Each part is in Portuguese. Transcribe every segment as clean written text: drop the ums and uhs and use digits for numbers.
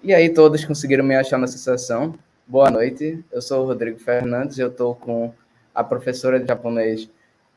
E aí, todos conseguiram me achar nessa sessão? Boa noite, eu sou o Rodrigo Fernandes, eu estou com a professora de japonês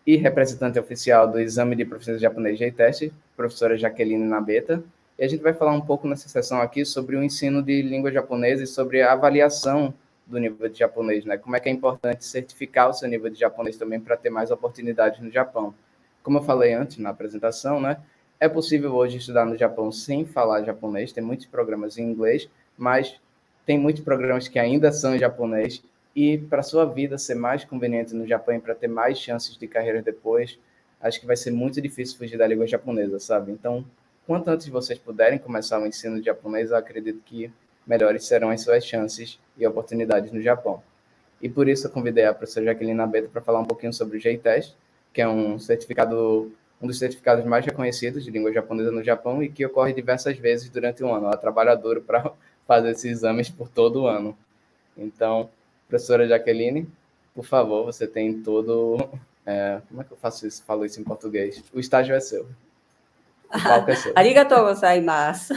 e representante oficial do Exame de Proficiência de Japonês JTest, professora Jaqueline Nabeta, e a gente vai falar um pouco nessa sessão aqui sobre o ensino de língua japonesa e sobre a avaliação do nível de japonês, né? Como é que é importante certificar o seu nível de japonês também para ter mais oportunidades no Japão. Como eu falei antes na apresentação, né? É possível hoje estudar no Japão sem falar japonês, tem muitos programas em inglês, mas tem muitos programas que ainda são em japonês, e para a sua vida ser mais conveniente no Japão e para ter mais chances de carreira depois, acho que vai ser muito difícil fugir da língua japonesa, sabe? Então, quanto antes vocês puderem começar o ensino de japonês, eu acredito que melhores serão as suas chances e oportunidades no Japão. E por isso eu convidei a professora Jaqueline Abeta para falar um pouquinho sobre o JTest, que é um certificado, um dos certificados mais reconhecidos de língua japonesa no Japão e que ocorre diversas vezes durante o ano. Ela trabalha duro para fazer esses exames por todo o ano. Então, professora Jaqueline, por favor, você tem todo... como é que eu faço isso? Falo isso em português. O estágio é seu. O palco é seu. Arigatou gozaimasu.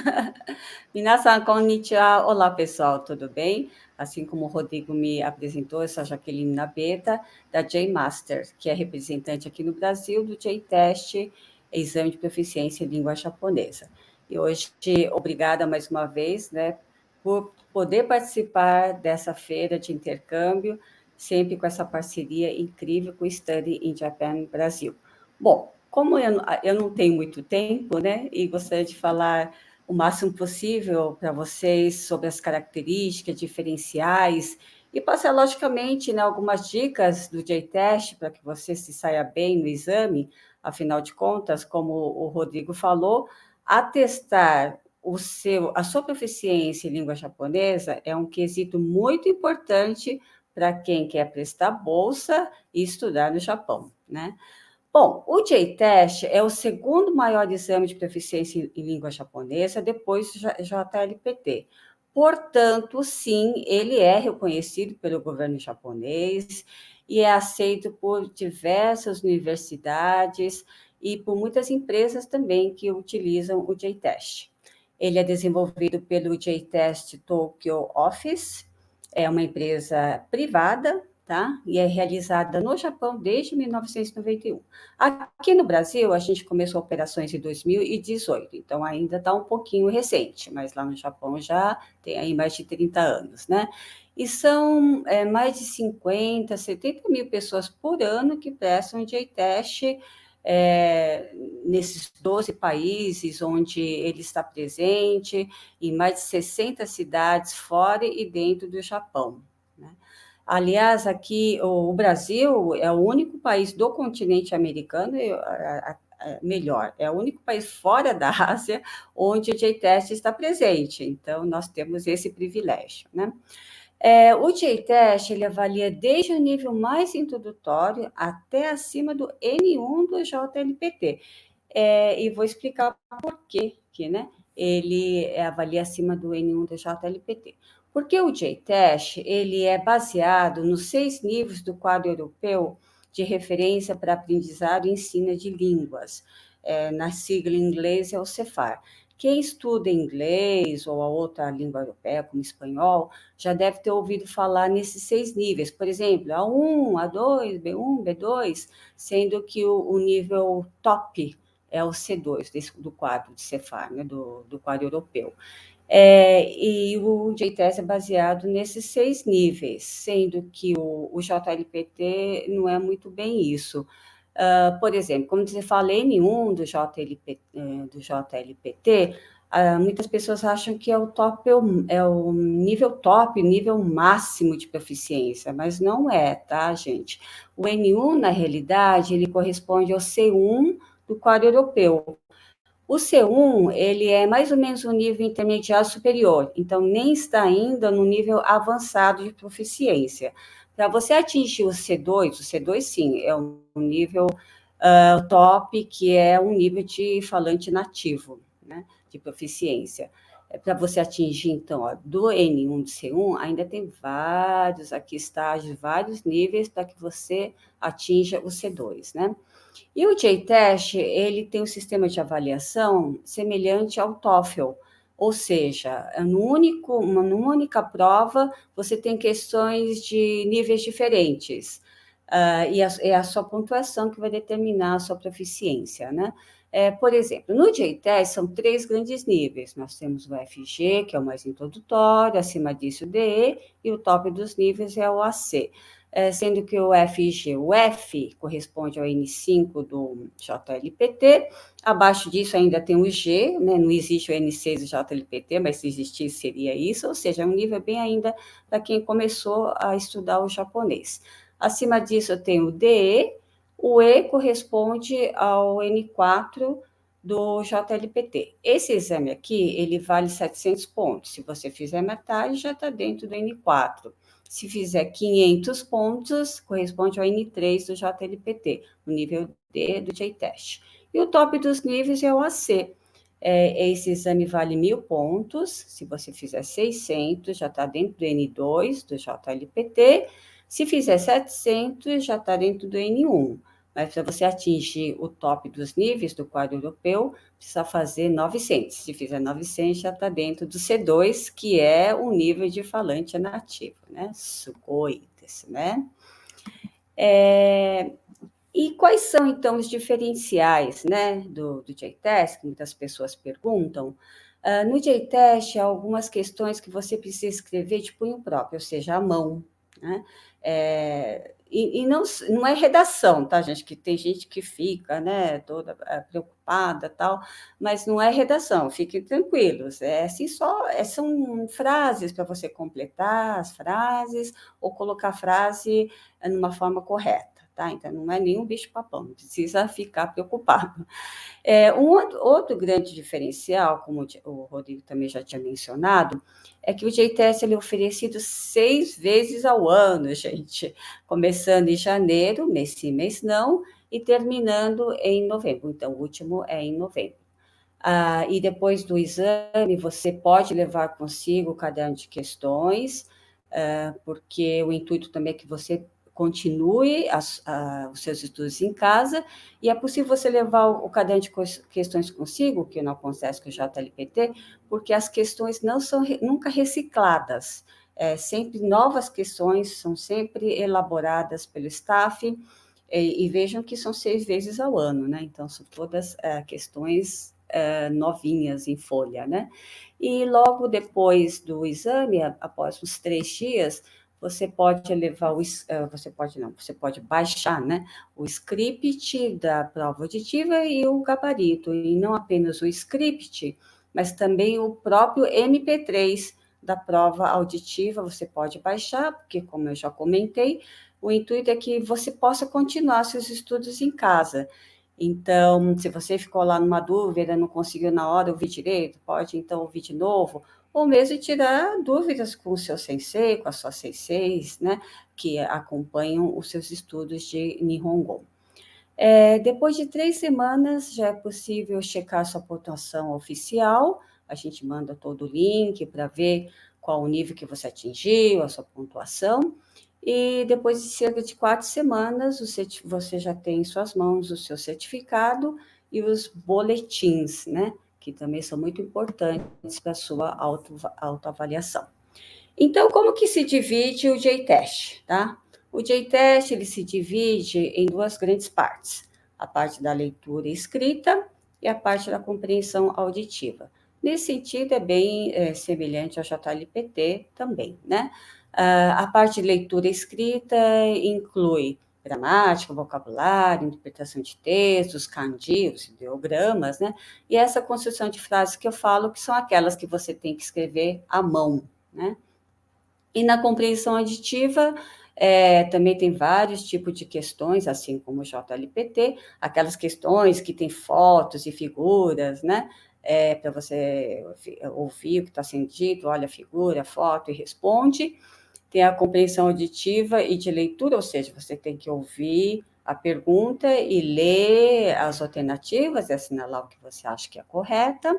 Minasan, konnichiwa. Olá, pessoal, tudo bem? Assim como o Rodrigo me apresentou, eu sou a Jaqueline Nabeta, da J-Master, que é representante aqui no Brasil do J-Test, Exame de Proficiência em Língua Japonesa. E hoje, obrigada mais uma vez, né, por poder participar dessa feira de intercâmbio, sempre com essa parceria incrível com o Study in Japan Brasil. Bom, como eu não tenho muito tempo, né, e gostaria de falar o máximo possível para vocês sobre as características diferenciais e passar, logicamente, né, algumas dicas do J-Test para que você se saia bem no exame. Afinal de contas, como o Rodrigo falou, atestar a sua proficiência em língua japonesa é um quesito muito importante para quem quer prestar bolsa e estudar no Japão, né? Bom, o J-Test é o segundo maior exame de proficiência em língua japonesa, depois do JLPT. Portanto, sim, ele é reconhecido pelo governo japonês e é aceito por diversas universidades e por muitas empresas também que utilizam o J-Test. Ele é desenvolvido pelo J-Test Tokyo Office, é uma empresa privada, tá? E é realizada no Japão desde 1991. Aqui no Brasil, a gente começou operações em 2018, então ainda está um pouquinho recente, mas lá no Japão já tem aí mais de 30 anos, né? E são mais de 50, 70 mil pessoas por ano que prestam J-Test nesses 12 países onde ele está presente, em mais de 60 cidades fora e dentro do Japão, né? Aliás, aqui o Brasil é o único país do continente americano, melhor, é o único país fora da Ásia onde o J-Test está presente. Então, nós temos esse privilégio, né? O J-Test, ele avalia desde o nível mais introdutório até acima do N1 do JLPT. E vou explicar por quê, né? Ele avalia acima do N1 do JLPT. Porque o J-Test, ele é baseado nos 6 níveis do quadro europeu de referência para aprendizado e ensino de línguas. Na sigla em inglês é o CEFAR. Quem estuda inglês ou a outra língua europeia, como espanhol, já deve ter ouvido falar nesses 6 níveis. Por exemplo, A1, A2, B1, B2, sendo que o nível top é o C2 do quadro de CEFAR, né, do quadro europeu. E o J-Test é baseado nesses 6 níveis, sendo que o JLPT não é muito bem isso. Por exemplo, quando você fala N1 do JLPT, muitas pessoas acham que é o nível top, nível máximo de proficiência, mas não é, tá, gente? O N1, na realidade, ele corresponde ao C1 do quadro europeu. O C1, ele é mais ou menos um nível intermediário superior, então nem está ainda no nível avançado de proficiência. Para você atingir o C2 sim, é um nível top, que é um nível de falante nativo, né, de proficiência. Para você atingir, então, do N1 do C1, ainda tem vários aqui estágios, vários níveis para que você atinja o C2, né? E o J-Test, ele tem um sistema de avaliação semelhante ao TOEFL, Ou seja, numa única prova, você tem questões de níveis diferentes, e é a sua pontuação que vai determinar a sua proficiência, né? Por exemplo, no JTEST são 3 grandes níveis. Nós temos o FG, que é o mais introdutório, acima disso o DE, e o top dos níveis é o AC. Sendo que o FG, o F, corresponde ao N5 do JLPT, abaixo disso ainda tem o G, né? Não existe o N6 do JLPT, mas se existisse seria isso, ou seja, é um nível bem ainda para quem começou a estudar o japonês. Acima disso eu tenho o DE, o E corresponde ao N4 do JLPT. Esse exame aqui, ele vale 700 pontos. Se você fizer metade, já está dentro do N4. Se fizer 500 pontos, corresponde ao N3 do JLPT, o nível D do JTEST. E o top dos níveis é o AC. Esse exame vale 1.000 pontos. Se você fizer 600, já está dentro do N2 do JLPT. Se fizer 700, já está dentro do N1. Mas para você atingir o top dos níveis do quadro europeu, precisa fazer 900. Se fizer 900, já está dentro do C2, que é o nível de falante nativo, né? Sugoi desu, né? E quais são, então, os diferenciais, né, do JTEST, que muitas pessoas perguntam? No JTEST, há algumas questões que você precisa escrever de punho próprio, ou seja, à mão, né? E não é redação, tá, gente? Que tem gente que fica, né, toda preocupada, tal, mas não é redação, fiquem tranquilos. Assim, são frases para você completar as frases ou colocar a frase numa forma correta. Tá? Então, não é nenhum bicho-papão, não precisa ficar preocupado. Outro grande diferencial, como o Rodrigo também já tinha mencionado, é que o JTEST ele é oferecido 6 vezes ao ano, gente, começando em janeiro, mês sim, mês não, e terminando em novembro. Então, o último é em novembro. E depois do exame, você pode levar consigo o caderno de questões, porque o intuito também é que você continue os seus estudos em casa, e é possível você levar o caderno de questões consigo, que não acontece com o JLPT, porque as questões não são nunca recicladas, sempre novas questões, são sempre elaboradas pelo staff, e vejam que são 6 vezes ao ano, né? Então, são todas questões novinhas em folha, né? E logo depois do exame, após uns 3 dias, você pode levar você pode baixar, né, o script da prova auditiva e o gabarito, e não apenas o script, mas também o próprio MP3 da prova auditiva, você pode baixar, porque, como eu já comentei, o intuito é que você possa continuar seus estudos em casa. Então, se você ficou lá numa dúvida, não conseguiu na hora ouvir direito, pode então ouvir de novo, ou mesmo tirar dúvidas com o seu sensei, com a sua senseis, né, que acompanham os seus estudos de Nihongo. Depois de 3 semanas, já é possível checar sua pontuação oficial, a gente manda todo o link para ver qual o nível que você atingiu, a sua pontuação, e depois de cerca de 4 semanas, você já tem em suas mãos o seu certificado e os boletins, né? Que também são muito importantes para a sua autoavaliação. Então, como que se divide o JTEST, tá? O JTEST, ele se divide em 2 grandes partes, a parte da leitura e escrita e a parte da compreensão auditiva. Nesse sentido, é bem semelhante ao JLPT também, né? A parte de leitura e escrita inclui gramática, vocabulário, interpretação de textos, kanji, os ideogramas, né? E essa construção de frases que eu falo, que são aquelas que você tem que escrever à mão, né? E na compreensão auditiva, também tem vários tipos de questões, assim como o JLPT, aquelas questões que têm fotos e figuras, né? Para você ouvir o que está sendo dito, olha a figura, a foto e responde. Tem a compreensão auditiva e de leitura, ou seja, você tem que ouvir a pergunta e ler as alternativas e assinalar o que você acha que é correta.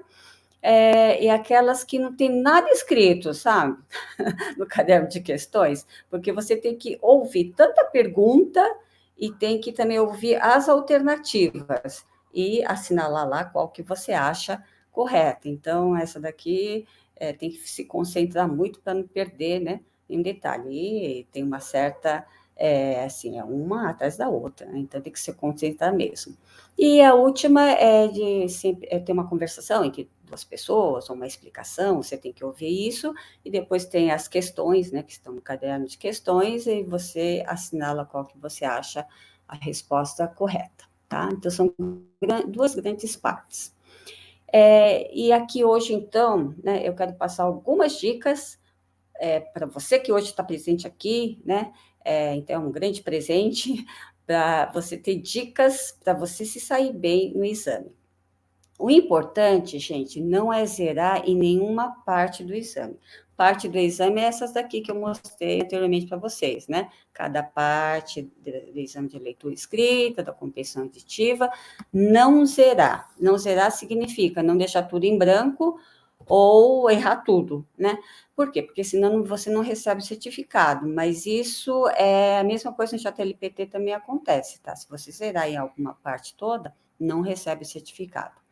E aquelas que não tem nada escrito, sabe, no caderno de questões, porque você tem que ouvir tanta pergunta e tem que também ouvir as alternativas e assinalar lá qual que você acha correta. Então, essa daqui tem que se concentrar muito para não perder, né, em detalhe. E tem uma certa, assim, é uma atrás da outra, né? Então tem que se concentrar mesmo. E a última é de sempre ter uma conversação entre duas pessoas, ou uma explicação, você tem que ouvir isso, e depois tem as questões, né, que estão no caderno de questões, e você assinala qual que você acha a resposta correta, tá? Então, são duas grandes partes. E aqui hoje, então, né, eu quero passar algumas dicas para você que hoje está presente aqui, né? Então, é um grande presente para você ter dicas para você se sair bem no exame. O importante, gente, não é zerar em nenhuma parte do exame. Parte do exame é essas daqui que eu mostrei anteriormente para vocês, né? Cada parte do exame de leitura escrita, da compreensão auditiva, não zerar. Não zerar significa não deixar tudo em branco ou errar tudo, né? Por quê? Porque senão você não recebe o certificado, mas isso é a mesma coisa no JLPT também acontece, tá? Se você zerar em alguma parte toda, não recebe o certificado.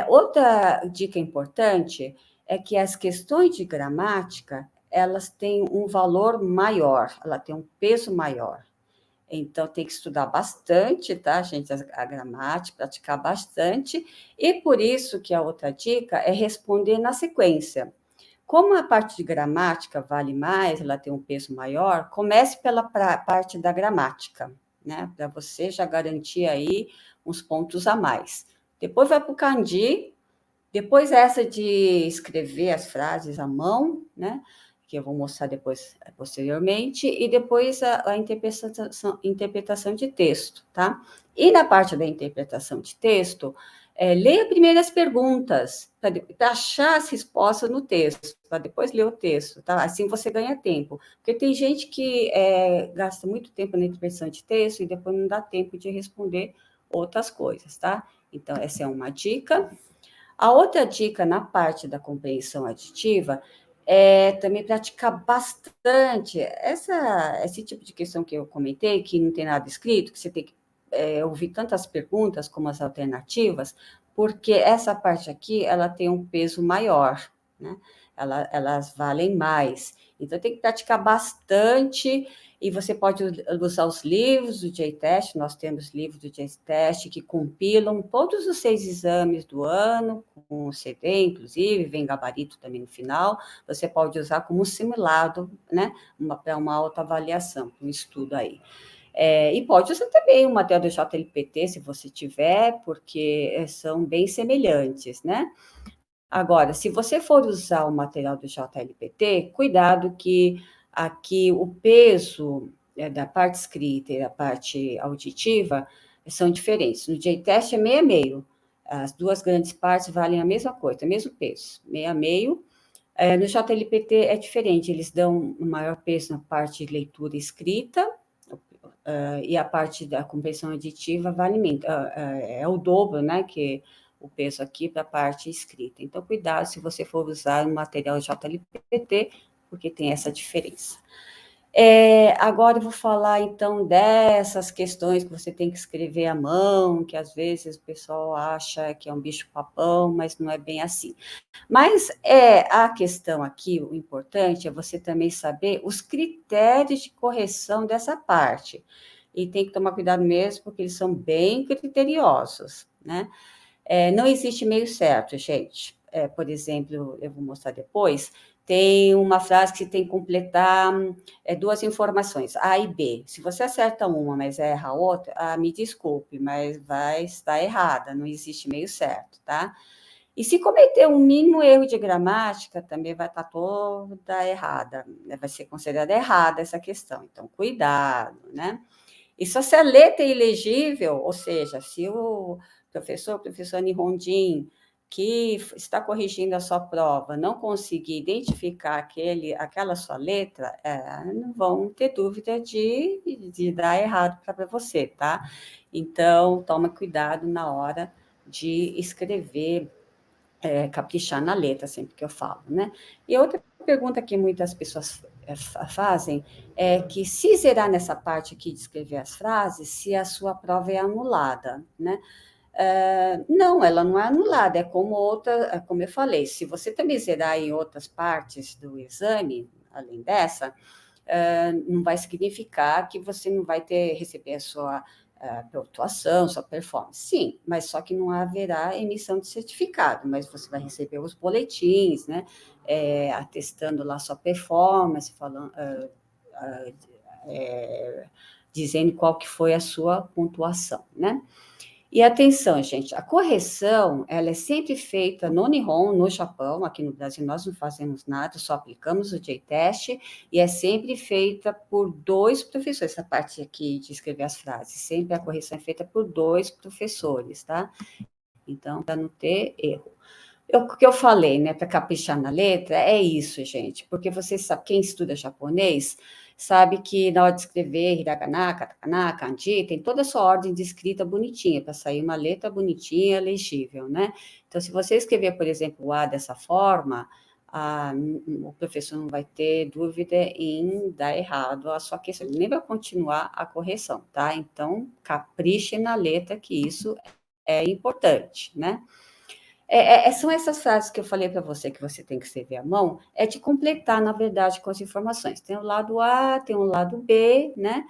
Outra dica importante é que as questões de gramática, elas têm um valor maior, ela tem um peso maior. Então, tem que estudar bastante, tá, gente? A gramática, praticar bastante. E por isso que a outra dica é responder na sequência. Como a parte de gramática vale mais, ela tem um peso maior, comece pela parte da gramática, né? Para você já garantir aí uns pontos a mais. Depois vai para o Candi, depois essa de escrever as frases à mão, né? Que eu vou mostrar depois, posteriormente, e depois a interpretação de texto, tá? E na parte da interpretação de texto, leia primeiro as perguntas, para achar as respostas no texto, para depois ler o texto, tá? Assim você ganha tempo. Porque tem gente que gasta muito tempo na interpretação de texto e depois não dá tempo de responder outras coisas, tá? Então, essa é uma dica. A outra dica na parte da compreensão aditiva é também praticar bastante esse tipo de questão que eu comentei, que não tem nada escrito, que você tem que ouvir tantas perguntas como as alternativas, porque essa parte aqui, ela tem um peso maior, né? Elas valem mais. Então, tem que praticar bastante, e você pode usar os livros do J-Test, nós temos livros do J-Test que compilam todos os 6 exames do ano, com CD, inclusive, vem gabarito também no final, você pode usar como simulado, né, para uma autoavaliação, um estudo aí. E pode usar também o material do JLPT, se você tiver, porque são bem semelhantes, né? Agora, se você for usar o material do JLPT, cuidado que aqui o peso da parte escrita e da parte auditiva são diferentes. No J-Test é meio a meio. As duas grandes partes valem a mesma coisa, o mesmo peso, meio a meio. No JLPT é diferente, eles dão um maior peso na parte de leitura e escrita, e a parte da compreensão auditiva vale menos, é o dobro, né, que o peso aqui para a parte escrita. Então, cuidado se você for usar o material JLPT, porque tem essa diferença. Agora eu vou falar, então, dessas questões que você tem que escrever à mão, que às vezes o pessoal acha que é um bicho-papão, mas não é bem assim. Mas a questão aqui, o importante é você também saber os critérios de correção dessa parte. E tem que tomar cuidado mesmo, porque eles são bem criteriosos, né? Não existe meio certo, gente. Por exemplo, eu vou mostrar depois, tem uma frase que você tem que completar duas informações, A e B. Se você acerta uma, mas erra a outra, me desculpe, mas vai estar errada, não existe meio certo, tá? E se cometer um mínimo erro de gramática, também vai estar toda errada, né? Vai ser considerada errada essa questão. Então, cuidado, né? E se a letra é ilegível, ou seja, se o professor Nihonjin, que está corrigindo a sua prova, não conseguir identificar aquela sua letra, não vão ter dúvida de dar errado para você, tá? Então, toma cuidado na hora de escrever, caprichar na letra, sempre que eu falo, né? E outra pergunta que muitas pessoas fazem é que se zerar nessa parte aqui de escrever as frases, se a sua prova é anulada, né? Não, ela não é anulada, é como eu falei, se você também zerar em outras partes do exame, além dessa, não vai significar que você não vai receber a sua pontuação, sua performance. Sim, mas só que não haverá emissão de certificado, mas você vai receber os boletins, né? Atestando lá sua performance, falando, dizendo qual que foi a sua pontuação, né? E atenção, gente, a correção, ela é sempre feita no Nihon, no Japão. Aqui no Brasil nós não fazemos nada, só aplicamos o J-test, e é sempre feita por 2 professores. Essa parte aqui de escrever as frases, sempre a correção é feita por 2 professores, tá? Então, para não ter erro. O que eu falei, né, para caprichar na letra, é isso, gente, porque você sabe, quem estuda japonês, sabe que na hora de escrever hiragana, katakana, kanji, tem toda a sua ordem de escrita bonitinha, para sair uma letra bonitinha, legível, né? Então, se você escrever, por exemplo, o A dessa forma, o professor não vai ter dúvida em dar errado a sua questão, ele nem vai continuar a correção, tá? Então, capriche na letra, que isso é importante, né? São essas frases que eu falei para você que você tem que escrever à mão, é de completar, na verdade, com as informações. Tem o lado A, tem o lado B, né?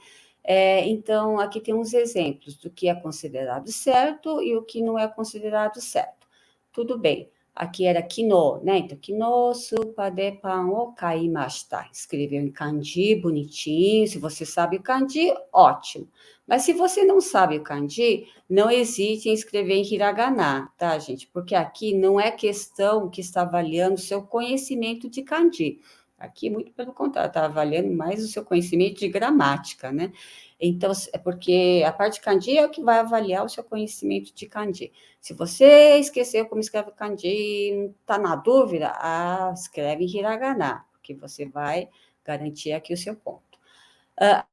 Então, aqui tem uns exemplos do que é considerado certo e o que não é considerado certo. Tudo bem. Aqui era kino, né? Então, kino supa de pan o kaimashita. Escreveu em kanji, bonitinho. Se você sabe o kanji, ótimo. Mas se você não sabe o kanji, não hesite em escrever em hiragana, tá, gente? Porque aqui não é questão que está avaliando o seu conhecimento de kanji. Aqui, muito pelo contrário, está avaliando mais o seu conhecimento de gramática, né? Então, é porque a parte de kanji é o que vai avaliar o seu conhecimento de kanji. Se você esqueceu como escreve kanji, está na dúvida, escreve em hiragana, porque você vai garantir aqui o seu ponto.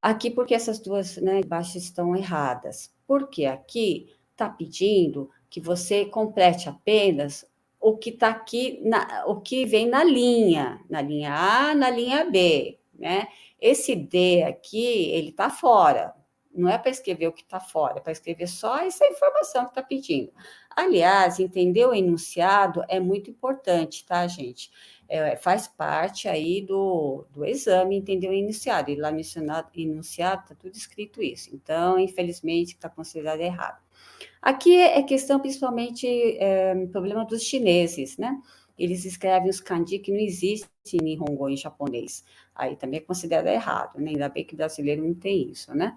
Aqui, porque essas duas, né, embaixo estão erradas? Porque aqui está pedindo que você complete apenas o que está aqui, o que vem na linha A, na linha B, né? Esse D aqui, ele está fora. Não é para escrever o que está fora, é para escrever só essa informação que está pedindo. Aliás, entender o enunciado é muito importante, tá, gente? Faz parte aí do exame, entender o enunciado. E lá no enunciado está tudo escrito isso. Então, infelizmente, está considerado errado. Aqui é questão, principalmente, problema dos chineses, né? Eles escrevem os kanji que não existem em Nihongo, em japonês. Aí também é considerado errado, né? Ainda bem que o brasileiro não tem isso, né?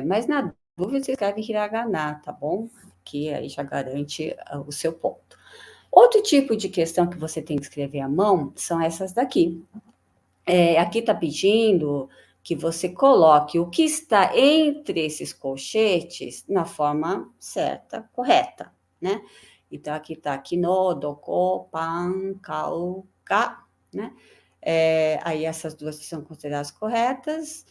Mas na dúvida, você escreve hiragana, tá bom? Que aí já garante o seu ponto. Outro tipo de questão que você tem que escrever à mão são essas daqui. Aqui está pedindo que você coloque o que está entre esses colchetes na forma certa, correta, né? Então, aqui está kino, doko, pan, kau, ka, né? Aí essas duas que são consideradas corretas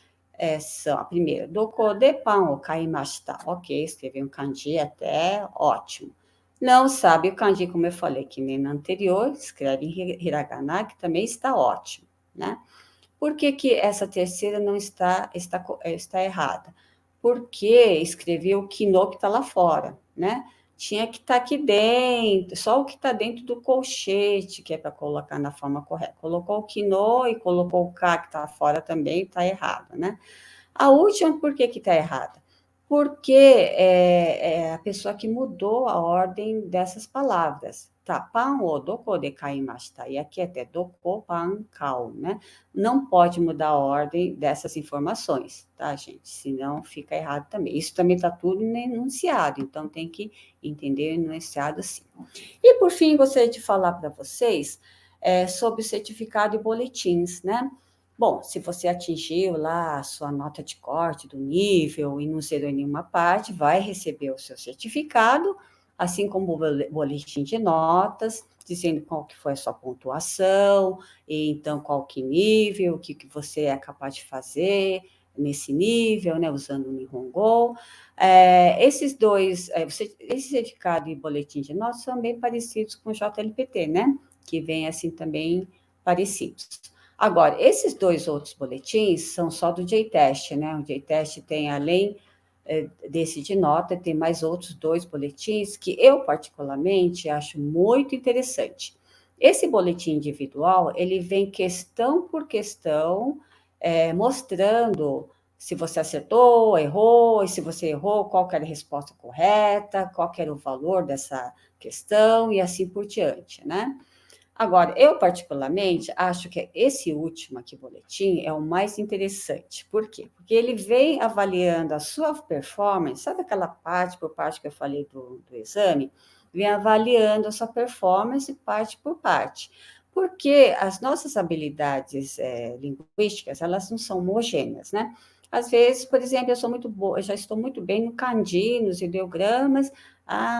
são a primeira, doko de pan o kaimashita. Ok, escrevi um kanji até, ótimo. Não sabe o kanji, como eu falei, que nem no anterior, escreve em hiragana, que também está ótimo, né? Por que, que essa terceira não está errada? Porque escreveu o kino que está lá fora, né? Tinha que estar aqui dentro, só o que está dentro do colchete, que é para colocar na forma correta. Colocou o kino e colocou o ka que está fora também, está errado, né? A última, por que está errada? Porque é a pessoa que mudou a ordem dessas palavras. Tá, pan o doko de kaimashita. E aqui até doko, pan, kau, né? Não pode mudar a ordem dessas informações, tá, gente? Senão fica errado também. Isso também está tudo no enunciado, então tem que entender o enunciado sim. E por fim, gostaria de falar para vocês sobre o certificado e boletins, né? Bom, se você atingiu lá a sua nota de corte do nível e não zerou em nenhuma parte, vai receber o seu certificado, assim como o boletim de notas, dizendo qual que foi a sua pontuação, e então qual que nível, o que você é capaz de fazer nesse nível, né, usando o Nihongo. Esses dois, esse certificado e boletim de notas são bem parecidos com o JLPT, né, que vem assim também parecidos. Agora, esses dois outros boletins são só do J-Test, né? O J-Test tem, além desse de nota, tem mais outros 2 boletins que eu, particularmente, acho muito interessante. Esse boletim individual, ele vem questão por questão, mostrando se você acertou, errou, e se você errou, qual era a resposta correta, qual era o valor dessa questão, e assim por diante, né? Agora, eu particularmente acho que esse último aqui, boletim, é o mais interessante. Por quê? Porque ele vem avaliando a sua performance, sabe aquela parte por parte que eu falei do exame? Vem avaliando a sua performance parte por parte. Porque as nossas habilidades linguísticas, elas não são homogêneas, né? Às vezes, por exemplo, eu sou muito boa, eu já estou muito bem no kanji, nos ideogramas,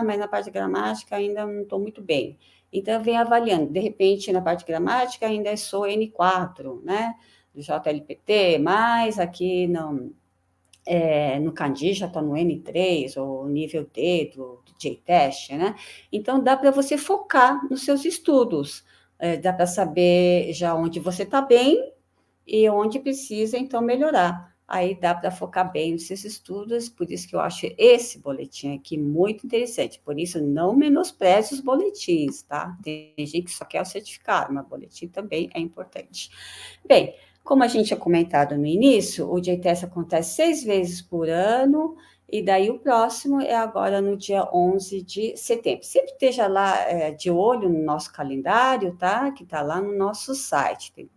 mas na parte de gramática ainda não estou muito bem. Então, vem avaliando. De repente, na parte gramática, ainda sou N4, né? Do JLPT, mas aqui no Candi já está no N3, ou nível D do J-Test, né? Então, dá para você focar nos seus estudos. Dá para saber já onde você está bem e onde precisa, então, melhorar. Aí dá para focar bem nos seus estudos, por isso que eu acho esse boletim aqui muito interessante. Por isso, não menospreze os boletins, tá? Tem gente que só quer o certificado, mas o boletim também é importante. Bem, como a gente tinha comentado no início, o JTS acontece 6 vezes por ano, e daí o próximo é agora no dia 11 de setembro. Sempre esteja lá de olho no nosso calendário, tá? Que está lá no nosso site, tem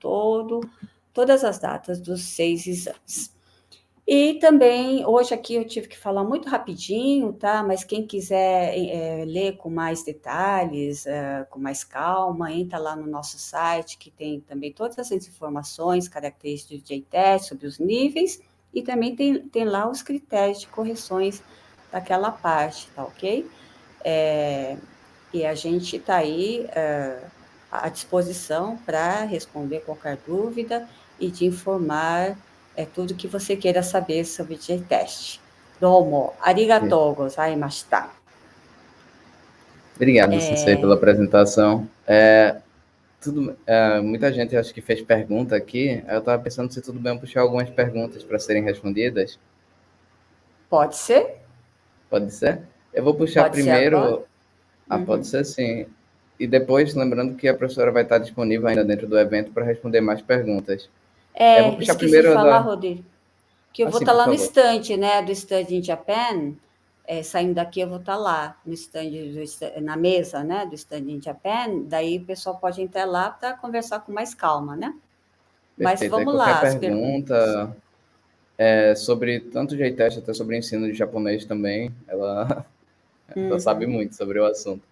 todas as datas dos 6 exames. E também, hoje aqui eu tive que falar muito rapidinho, tá? Mas quem quiser ler com mais detalhes, com mais calma, entra lá no nosso site, que tem também todas as informações, características do J-Test, sobre os níveis, e também tem lá os critérios de correções daquela parte, tá ok? E a gente está aí à disposição para responder qualquer dúvida e te informar tudo que você queira saber sobre o J-Test. Domo, arigatou gozaimashita. Obrigado, Sensei, pela apresentação. Muita gente acho que fez pergunta aqui. Eu estava pensando se tudo bem eu puxar algumas perguntas para serem respondidas. Pode ser? Pode ser? Eu vou puxar Pode ser agora? primeiro. Pode ser sim. E depois, lembrando que a professora vai estar disponível ainda dentro do evento para responder mais perguntas. Eu vou puxar Esqueci de primeiro falar, da. Rodrigo, que eu vou Assim, estar por lá no favor. stand, né, do stand em Japan. Saindo daqui, eu vou estar lá no stand, na mesa, né, do stand em Japan. Daí o pessoal pode entrar lá para conversar com mais calma, né? Mas Perfeito. Aí vamos qualquer lá, as perguntas. pergunta sobre tanto o J-Test até sobre ensino de japonês também, ela sabe muito sobre o assunto.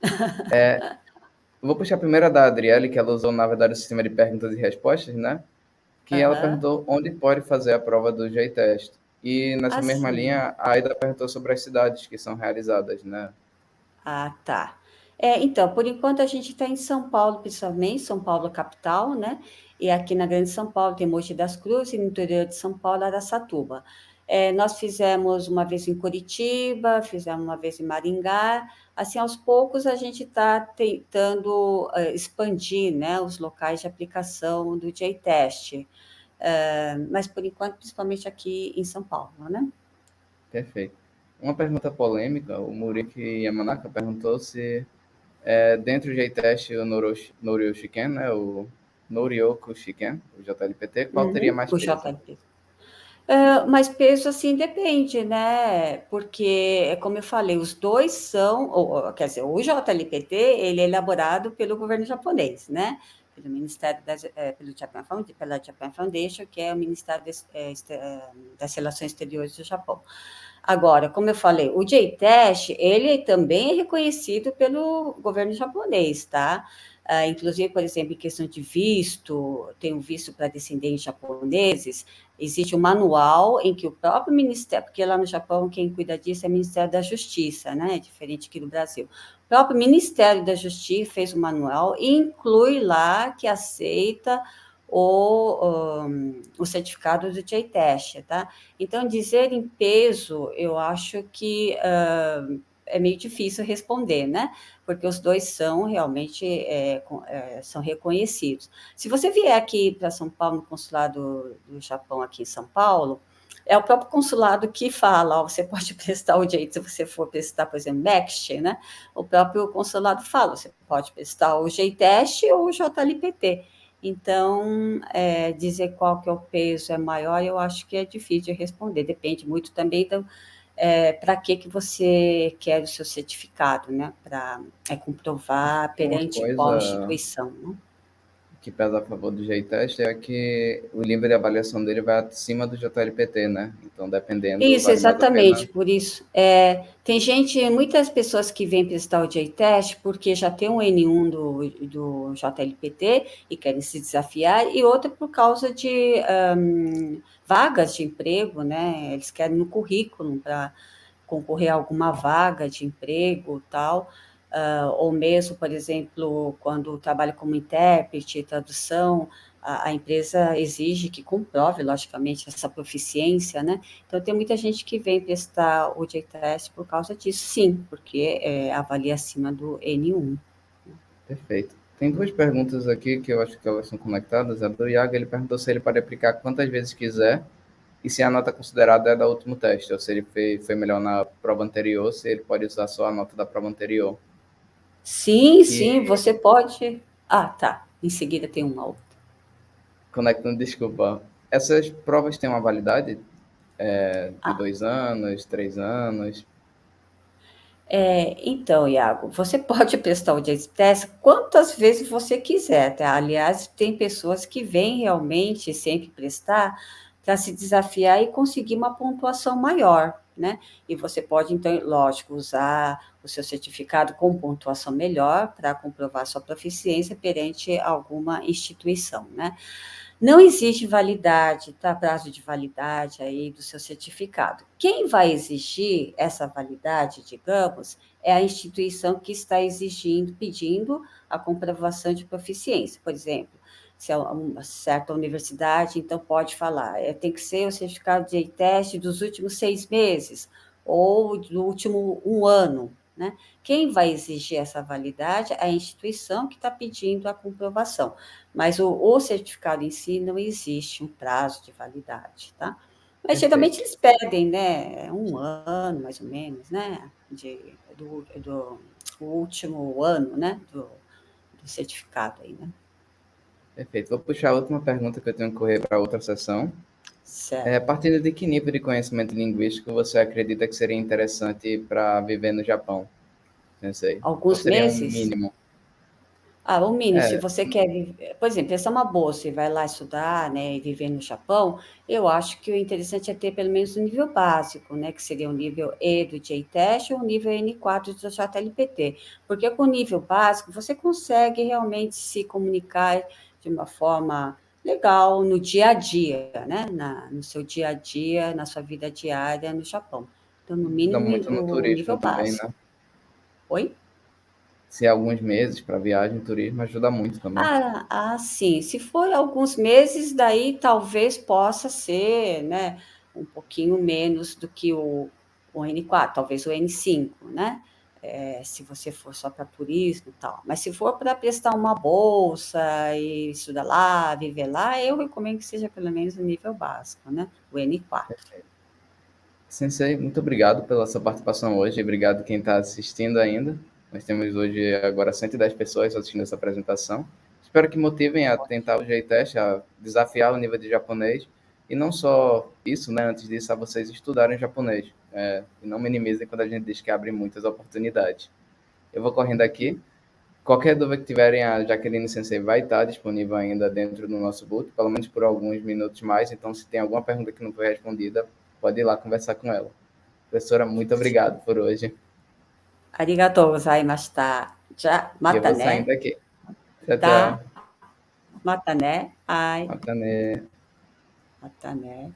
Eu vou puxar primeiro a da Adriele, que ela usou, na verdade, o sistema de perguntas e respostas, né? Que ela perguntou onde pode fazer a prova do J-Test. E nessa mesma Assim. linha, a Aida perguntou sobre as cidades que são realizadas, né? Tá. Então, por enquanto a gente está em São Paulo, principalmente, São Paulo capital, né? E aqui na Grande São Paulo tem Mogi das Cruzes, e no interior de São Paulo, Araçatuba. Nós fizemos uma vez em Curitiba, fizemos uma vez em Maringá. Assim, aos poucos, a gente está tentando expandir, né, os locais de aplicação do J-Test. Mas, por enquanto, principalmente aqui em São Paulo, né? Perfeito. Uma pergunta polêmica, o Muriki Yamanaka perguntou se dentro do J-Test o Norio Shiken, né, o Norioku Shiken, o JLPT, qual teria mais O peso? JLP. Mas peso, assim, depende, né? Porque, como eu falei, os dois são, quer dizer, o JLPT, ele é elaborado pelo governo japonês, né? Pelo Ministério pela Japan Foundation, que é o Ministério das Relações Exteriores do Japão. Agora, como eu falei, o J-Test, ele também é reconhecido pelo governo japonês, tá? Inclusive, por exemplo, em questão de visto, tem um visto para descendentes japoneses, existe um manual em que o próprio Ministério, porque lá no Japão quem cuida disso é o Ministério da Justiça, né? Diferente aqui do Brasil. O próprio Ministério da Justiça fez um manual e inclui lá que aceita o certificado do J-Test, tá? Então, dizer em peso, eu acho que é meio difícil responder, né? Porque os dois são realmente são reconhecidos. Se você vier aqui para São Paulo, no consulado do Japão aqui em São Paulo, é o próprio consulado que fala, ó, você pode prestar o JIT, se você for prestar, por exemplo, NEXT, né? O próprio consulado fala, você pode prestar o JTest ou o JLPT. Então, dizer qual que é o peso é maior, eu acho que é difícil de responder, depende muito também para que você quer o seu certificado, né? Para comprovar Uma perante qual coisa instituição, né? que pesa a favor do J-Test é que o nível de avaliação dele vai acima do JLPT, né? Então, dependendo, Isso, vale mais a pena. exatamente, por isso. Tem muitas pessoas que vêm prestar o J-Test porque já tem um N1 do JLPT e querem se desafiar, e outra por causa de vagas de emprego, né? Eles querem no currículo para concorrer a alguma vaga de emprego tal, ou mesmo, por exemplo, quando trabalha como intérprete, tradução, a empresa exige que comprove, logicamente, essa proficiência, né? Então, tem muita gente que vem prestar o JTest por causa disso, sim, porque avalia acima do N1. Perfeito. Tem duas perguntas aqui que eu acho que elas são conectadas. A do Iago, ele perguntou se ele pode aplicar quantas vezes quiser e se a nota considerada é da último teste, ou se ele foi melhor na prova anterior, se ele pode usar só a nota da prova anterior. Sim, sim, E você pode. Ah, tá. Em seguida tem uma outra. conectando, desculpa, essas provas têm uma validade de 2 anos, 3 anos? Então, Iago, você pode prestar o teste quantas vezes você quiser, tá? Aliás, tem pessoas que vêm realmente sempre prestar para se desafiar e conseguir uma pontuação maior, né? E você pode, então, lógico, usar o seu certificado com pontuação melhor para comprovar sua proficiência perante alguma instituição, né? Não existe validade, tá? Prazo de validade aí do seu certificado. Quem vai exigir essa validade, digamos, é a instituição que está exigindo, pedindo a comprovação de proficiência. Por exemplo, se é uma certa universidade, então pode falar, tem que ser o certificado de teste dos últimos 6 meses ou do último 1 ano, né? Quem vai exigir essa validade é a instituição que está pedindo a comprovação. Mas o certificado em si não existe um prazo de validade, tá? Mas Perfeito. geralmente eles pedem, né? 1 ano, mais ou menos, né? Do último ano, né? Do certificado aí, né? Perfeito. Vou puxar a última pergunta que eu tenho que correr para outra sessão. Certo. Partindo de que nível de conhecimento linguístico você acredita que seria interessante para viver no Japão, Sensei? Qual Alguns seria um meses. mínimo? O mínimo, se É, você quer viver, por exemplo, essa é uma boa, você vai lá estudar, né, e viver no Japão, eu acho que o interessante é ter pelo menos o nível básico, né, que seria o nível E do JTest ou o nível N4 do JLPT, porque com o nível básico você consegue realmente se comunicar de uma forma legal no dia a dia, né, no seu dia a dia, na sua vida diária no Japão. Então, no ajuda mínimo, muito no o nível turismo também, né? básico. Oi? Se é alguns meses para viagem, turismo ajuda muito também. Sim. Se for alguns meses, daí talvez possa ser, né, um pouquinho menos do que o N4, talvez o N5, né? Se você for só para turismo e tal. Mas se for para prestar uma bolsa e estudar lá, viver lá, eu recomendo que seja pelo menos o nível básico, né? O N4. Sensei, muito obrigado pela sua participação hoje, obrigado quem está assistindo ainda. Nós temos hoje agora 110 pessoas assistindo essa apresentação. Espero que motivem a tentar o J-Test, a desafiar o nível de japonês. E não só isso, né? Antes disso, a vocês estudarem japonês. E não minimizem quando a gente diz que abre muitas oportunidades. Eu vou correndo aqui. Qualquer dúvida que tiverem, a Jaqueline Sensei vai estar disponível ainda dentro do nosso boot, pelo menos por alguns minutos mais. Então, se tem alguma pergunta que não foi respondida, pode ir lá conversar com ela. Professora, muito obrigado por hoje. Arigatou gozaimashita. Já, E eu mata vou né? saindo aqui. Tchau, Tá? tchau. Mata né? Ai, Mata, né? mata né?